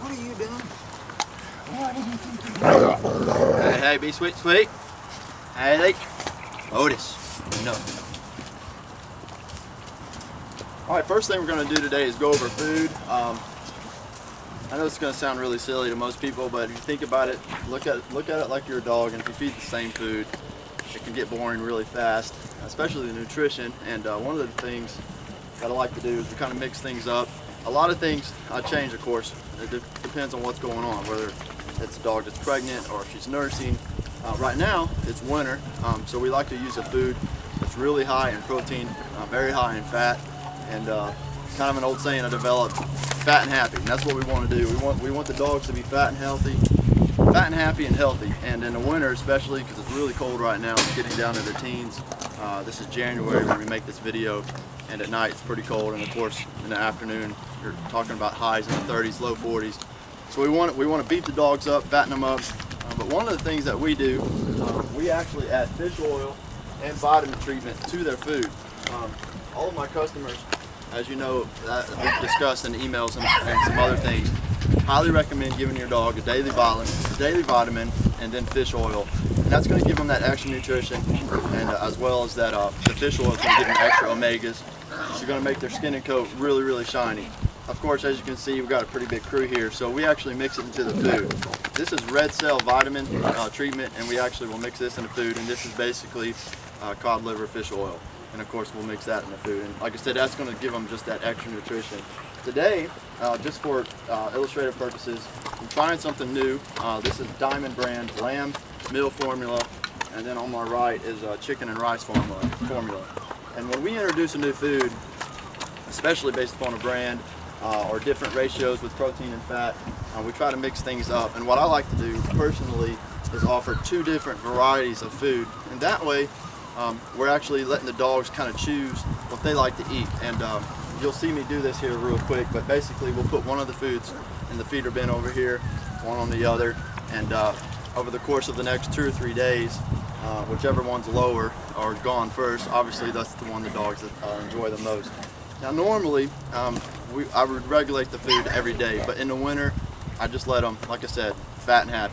What are you doing? Hey, be sweet, sweet. Hey, Otis. No. All right, first thing we're going to do today is go over food. I know it's going to sound really silly to most people, but if you think about it, look at it like you're a dog, and if you feed the same food, it can get boring really fast, especially the nutrition. And one of the things that I like to do is we kind of mix things up. A lot of things change, of course. It depends on what's going on, whether it's a dog that's pregnant or if she's nursing. Right now, it's winter, so we like to use a food that's really high in protein, very high in fat, and kind of an old saying I developed, fat and happy. And that's what we want to do. We want the dogs to be fat and healthy, happy and healthy. And in the winter, especially because it's really cold right now, it's getting down to the teens. This is January when we make this video, and at night it's pretty cold. And of course, in the afternoon, you're talking about highs in the 30s, low 40s. So we want to beat the dogs up, fatten them up. But one of the things that we do, we actually add fish oil and vitamin treatment to their food. All of my customers, as you know, we've discussed in emails and some other things, highly recommend giving your dog a daily vitamin and then fish oil. And that's going to give them that extra nutrition, and as well as that the fish oil is going to give them extra omegas. It's going to make their skin and coat really, really shiny. Of course, as you can see, we've got a pretty big crew here, so we actually mix it into the food. This is red cell vitamin treatment, and we actually will mix this in the food, and this is basically cod liver fish oil. And of course, we'll mix that in the food. And like I said, that's going to give them just that extra nutrition. Today, just for illustrative purposes, I'm trying something new. This is Diamond brand lamb meal formula, and then on my right is chicken and rice formula. And when we introduce a new food, especially based upon a brand, or different ratios with protein and fat, we try to mix things up. And what I like to do personally is offer 2 different varieties of food, and that way we're actually letting the dogs kind of choose what they like to eat. And you'll see me do this here real quick, but basically we'll put one of the foods in the feeder bin over here, one on the other, and over the course of the next 2 or 3 days, whichever one's lower or gone first, obviously that's the one the dogs that enjoy the most. Now normally, I would regulate the food every day, but in the winter, I just let them, like I said, fat and happy.